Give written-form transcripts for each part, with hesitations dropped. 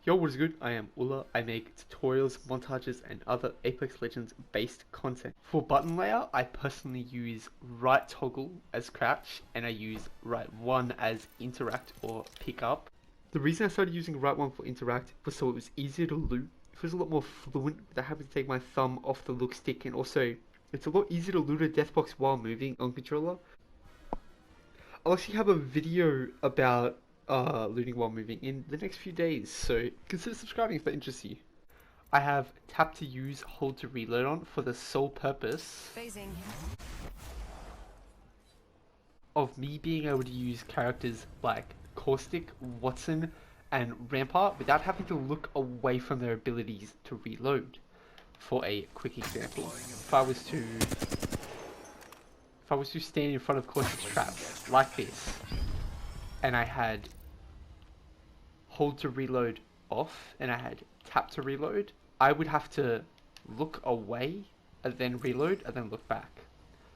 Yo, what is good? I am ULLR. I make tutorials, montages, and other Apex Legends based content. For button layout, I personally use right toggle as crouch, and I use right 1 as interact or pick up. The reason I started using right 1 for interact was so it was easier to loot. It was a lot more fluent without having to take my thumb off the look stick, and also it's a lot easier to loot a death box while moving on controller. I'll actually have a video about looting while moving in the next few days, so consider subscribing if that interests you. I have tap to use, hold to reload on for the sole purpose of me being able to use characters like Caustic, Watson, and Rampart without having to look away from their abilities to reload. For a quick example, if I was to stand in front of Caustic's traps like this, and I had hold to reload off and I had tap to reload, I would have to look away and then reload and then look back.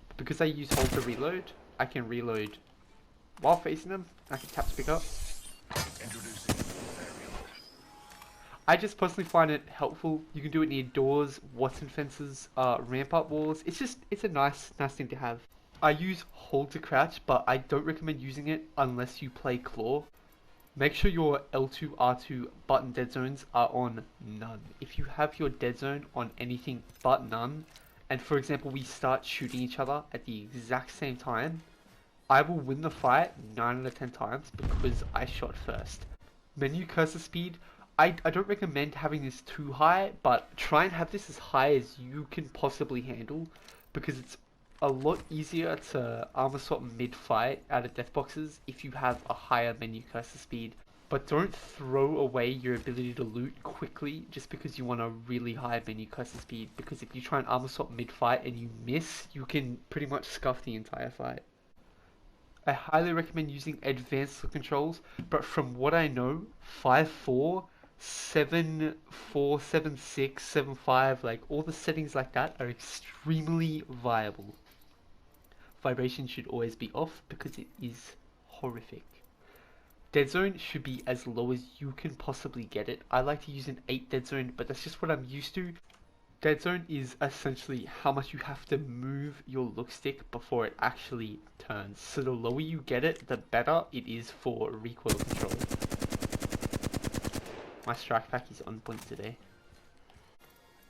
But because I use hold to reload, I can reload while facing them. I can tap to pick up. I just personally find it helpful. You can do it near doors, Watson fences, rampart walls. It's a nice thing to have. I use hold to crouch, but I don't recommend using it unless you play claw. Make sure your L2, R2 button dead zones are on none. If you have your dead zone on anything but none, and for example we start shooting each other at the exact same time, I will win the fight 9 out of 10 times because I shot first. Menu cursor speed, I don't recommend having this too high, but try and have this as high as you can possibly handle, because it's a lot easier to armor swap mid-fight out of death boxes if you have a higher menu cursor speed. But don't throw away your ability to loot quickly just because you want a really high menu cursor speed, because if you try and armor swap mid-fight and you miss, you can pretty much scuff the entire fight. I highly recommend using advanced look controls, but from what I know, 5.4, 7.4, 7.6, 7.5, like all the settings like that are extremely viable. Vibration should always be off because it is horrific. Dead zone should be as low as you can possibly get it. I like to use an 8 dead zone, but that's just what I'm used to. Dead zone is essentially how much you have to move your look stick before it actually turns. So the lower you get it, the better it is for recoil control. My strike pack is on point today.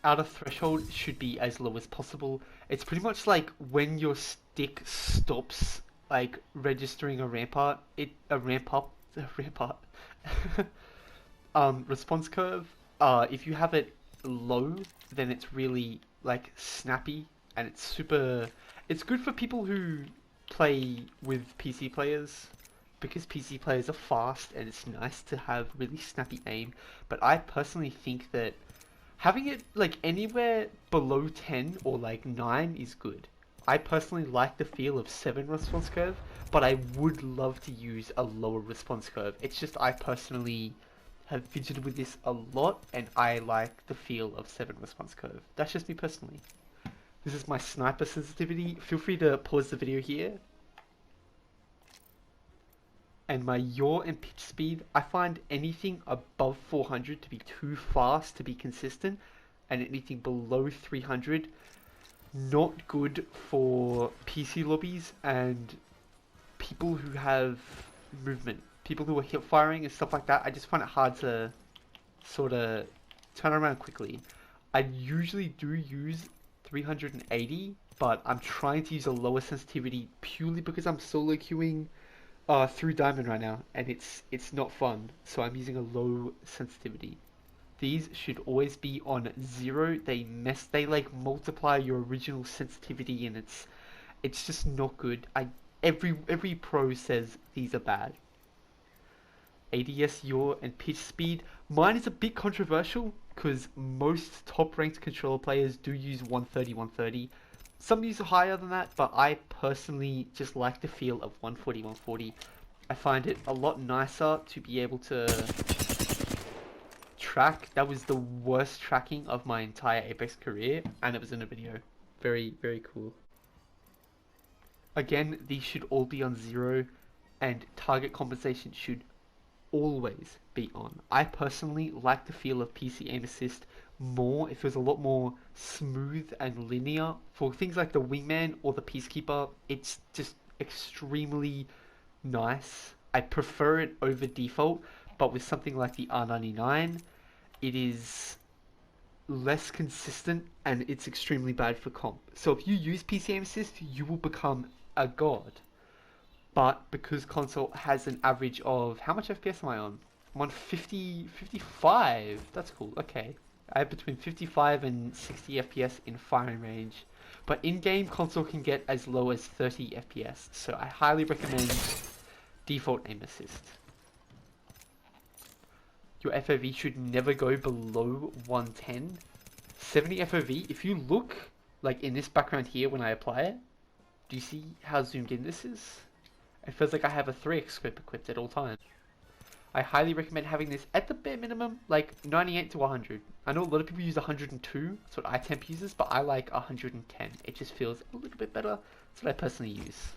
Outer threshold should be as low as possible. It's pretty much like when your stick stops like registering a rampart. Response curve. If you have it low, then it's really like snappy and it's super. It's good for people who play with PC players, because PC players are fast and it's nice to have really snappy aim. But I personally think that having it like anywhere below 10 or like 9 is good. I personally like the feel of 7 response curve, but I would love to use a lower response curve. It's just I personally have fidgeted with this a lot and I like the feel of 7 response curve. That's just me personally. This is my sniper sensitivity. Feel free to pause the video here. And my yaw and pitch speed, I find anything above 400 to be too fast to be consistent, and anything below 300 not good for PC lobbies and people who have movement, people who are hip firing and stuff like that. I just find it hard to sort of turn around quickly. I usually do use 380, but I'm trying to use a lower sensitivity purely because I'm solo queuing through Diamond right now, and it's not fun, so I'm using a low sensitivity. These should always be on 0. They like multiply your original sensitivity, and it's just not good. Every pro says these are bad. ADS yaw and pitch speed. Mine is a bit controversial because most top ranked controller players do use 130, 130. Some use higher than that, but I personally just like the feel of 140, 140. I find it a lot nicer to be able to track. That was the worst tracking of my entire Apex career, and it was in a video. Very, very cool. Again, these should all be on 0, and target compensation should always be on. I personally like the feel of PC aim assist more. It feels a lot more smooth and linear. For things like the Wingman or the Peacekeeper, it's just extremely nice. I prefer it over default, but with something like the R99, it is less consistent and it's extremely bad for comp. So if you use PC aim assist, you will become a god. But because console has an average of, how much FPS am I on? I'm on 50, 55. That's cool. Okay. I have between 55 and 60 FPS in firing range. But in-game, console can get as low as 30 FPS. So I highly recommend default aim assist. Your FOV should never go below 110. 70 FOV, if you look, like in this background here when I apply it, do you see how zoomed in this is? It feels like I have a 3x scope equipped at all times. I highly recommend having this at the bare minimum, like 98 to 100. I know a lot of people use 102, that's what iTemp uses, but I like 110. It just feels a little bit better. That's what I personally use.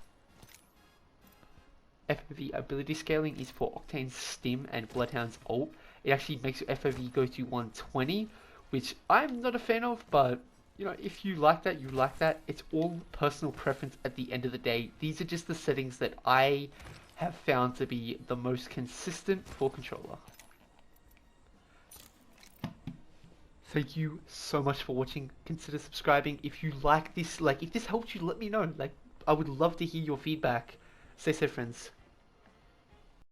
Fpv Ability Scaling is for Octane's Stim and Bloodhound's ult. It actually makes your FOV go to 120, which I'm not a fan of, but you know, if you like that, you like that. It's all personal preference at the end of the day. These are just the settings that I have found to be the most consistent for controller. Thank you so much for watching. Consider subscribing. If you like this, like if this helped you, let me know. Like I would love to hear your feedback. Stay safe, friends.